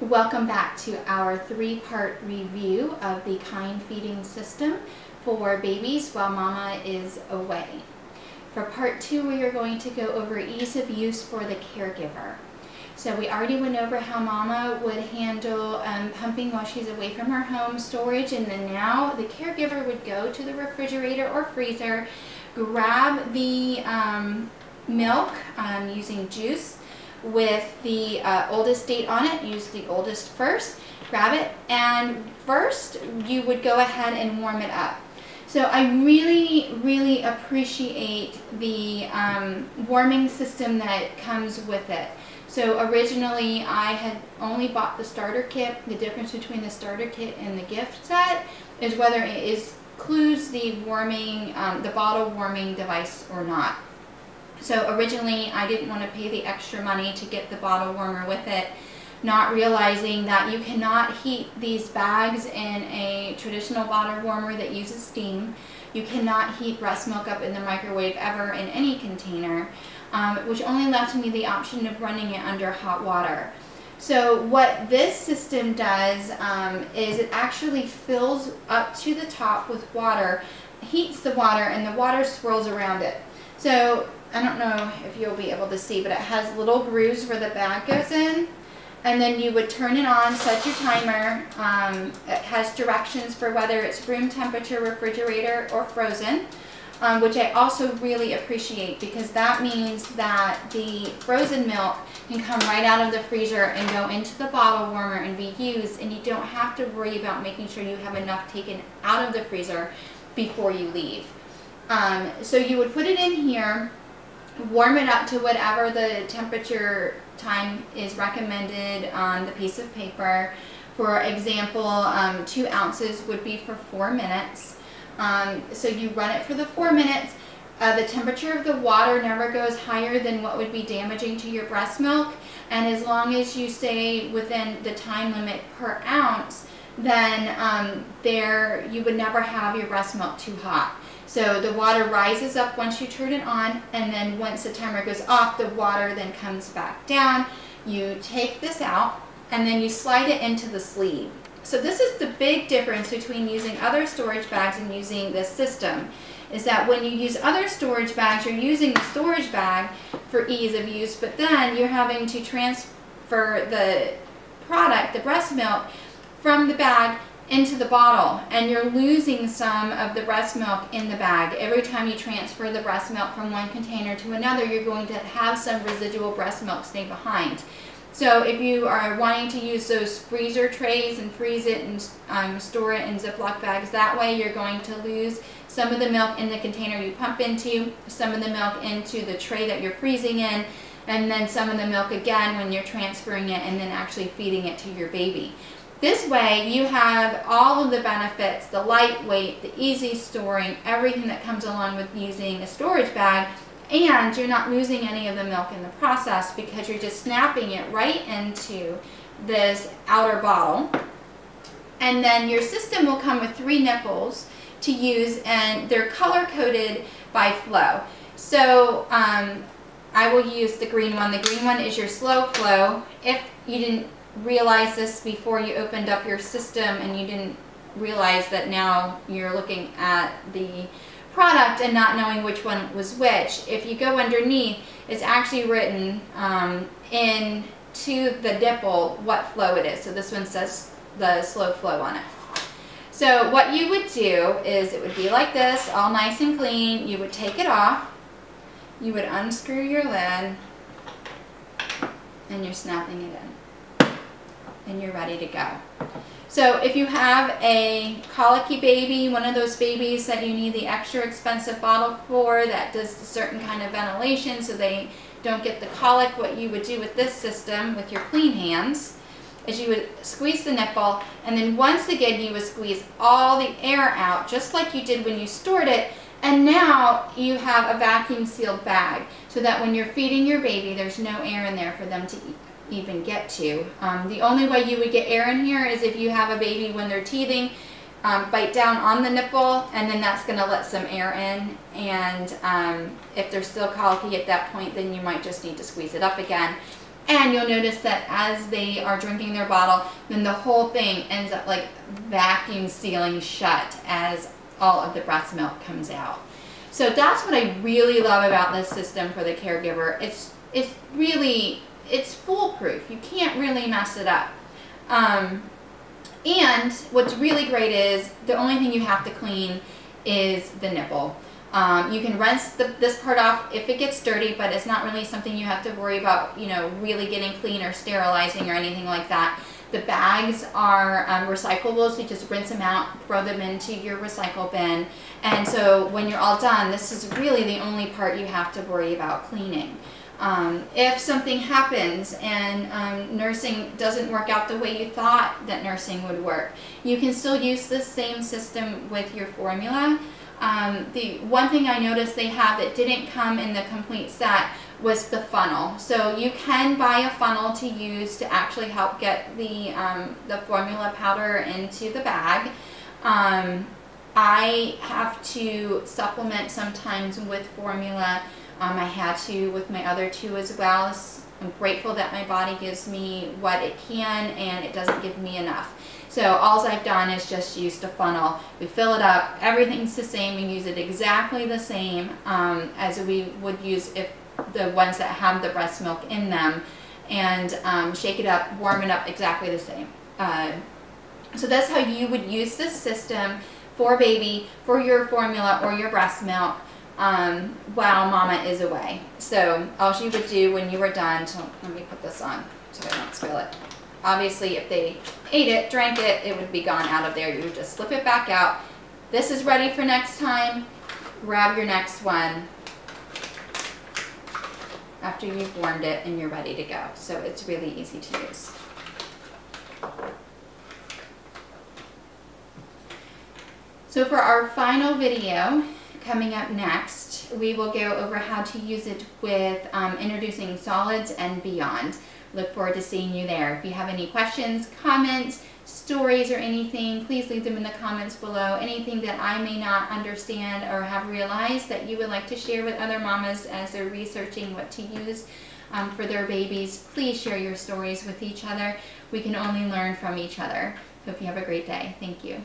Welcome back to our three-part review of the Kiinde feeding system for babies while mama is away. For part 2, we are going to go over ease of use for the caregiver. So we already went over how mama would handle pumping while she's away from her home storage, and then now the caregiver would go to the refrigerator or freezer, grab the milk using juice with the oldest date on it. Use the oldest first, grab it, and first you would go ahead and warm it up. So I really appreciate the warming system that comes with it. So originally I had only bought the starter kit. The difference between the starter kit and the gift set is whether it includes the warming, the bottle warming device or not. So originally I didn't want to pay the extra money to get the bottle warmer with it, not realizing that you cannot heat these bags in a traditional bottle warmer that uses steam. You cannot heat breast milk up in the microwave ever in any container, which only left me the option of running it under hot water. So what this system does is it actually fills up to the top with water, heats the water, and the water swirls around it. So I don't know if you'll be able to see, but it has little grooves where the bag goes in, and then you would turn it on, set your timer. It has directions for whether it's room temperature, refrigerator, or frozen, which I also really appreciate, because that means that the frozen milk can come right out of the freezer and go into the bottle warmer and be used, and you don't have to worry about making sure you have enough taken out of the freezer before you leave. So you would put it in here, warm it up to whatever the temperature time is recommended on the piece of paper. For example, 2 ounces would be for 4 minutes. So you run it for the 4 minutes. The temperature of the water never goes higher than what would be damaging to your breast milk, and as long as you stay within the time limit per ounce, then you would never have your breast milk too hot. So the water rises up once you turn it on, and then once the timer goes off, the water then comes back down. You take this out, and then you slide it into the sleeve. So this is the big difference between using other storage bags and using this system, is that when you use other storage bags, you're using the storage bag for ease of use, but then you're having to transfer the product, the breast milk, from the bag into the bottle, and you're losing some of the breast milk in the bag. Every time you transfer the breast milk from one container to another, you're going to have some residual breast milk stay behind. So if you are wanting to use those freezer trays and freeze it and store it in Ziploc bags, that way you're going to lose some of the milk in the container you pump into, some of the milk into the tray that you're freezing in, and then some of the milk again when you're transferring it and then actually feeding it to your baby. This way you have all of the benefits, the lightweight, the easy storing, everything that comes along with using a storage bag, and you're not losing any of the milk in the process because you're just snapping it right into this outer bottle. And then your system will come with 3 nipples to use, and they're color coded by flow. So I will use the green one. The green one is your slow flow. If you didn't realize this before you opened up your system and you didn't realize that now you're looking at the product and not knowing which one was which, if you go underneath, it's actually written into the nipple what flow it is. So this one says the slow flow on it. So what you would do is, it would be like this, all nice and clean. You would take it off, you would unscrew your lid, and you're snapping it in, and you're ready to go. So if you have a colicky baby, one of those babies that you need the extra expensive bottle for, that does a certain kind of ventilation so they don't get the colic, what you would do with this system with your clean hands is you would squeeze the nipple, and then once again you would squeeze all the air out just like you did when you stored it, and now you have a vacuum sealed bag so that when you're feeding your baby there's no air in there for them to even get to. The only way you would get air in here is if you have a baby when they're teething, bite down on the nipple, and then that's going to let some air in, and if they're still colicky at that point, then you might just need to squeeze it up again. And you'll notice that as they are drinking their bottle, then the whole thing ends up like vacuum sealing shut as all of the breast milk comes out. So that's what I really love about this system for the caregiver. It's foolproof. You can't really mess it up. And what's really great is the only thing you have to clean is the nipple. You can rinse this part off if it gets dirty, but it's not really something you have to worry about, you know, really getting clean or sterilizing or anything like that. The bags are recyclable, so you just rinse them out, throw them into your recycle bin. And so when you're all done, this is really the only part you have to worry about cleaning. If something happens and nursing doesn't work out the way you thought that nursing would work, you can still use this same system with your formula. The one thing I noticed they have that didn't come in the complete set was the funnel. So you can buy a funnel to use to actually help get the formula powder into the bag. I have to supplement sometimes with formula. I had to with my other two as well. I'm grateful that my body gives me what it can and it doesn't give me enough. So all I've done is just used a funnel. We fill it up, everything's the same, we use it exactly the same as we would use if the ones that have the breast milk in them, and shake it up, warm it up exactly the same. So that's how you would use this system for baby, for your formula or your breast milk while mama is away. So all you would do when you were done, so let me put this on so I don't spill it. Obviously, if they ate it, drank it, it would be gone out of there. You would just slip it back out. This is ready for next time. Grab your next one after you've warmed it and you're ready to go. So it's really easy to use. So for our final video coming up next, we will go over how to use it with introducing solids and beyond. Look forward to seeing you there. If you have any questions, comments, stories, or anything, please leave them in the comments below. Anything that I may not understand or have realized that you would like to share with other mamas as they're researching what to use for their babies, please share your stories with each other. We can only learn from each other. Hope you have a great day. Thank you.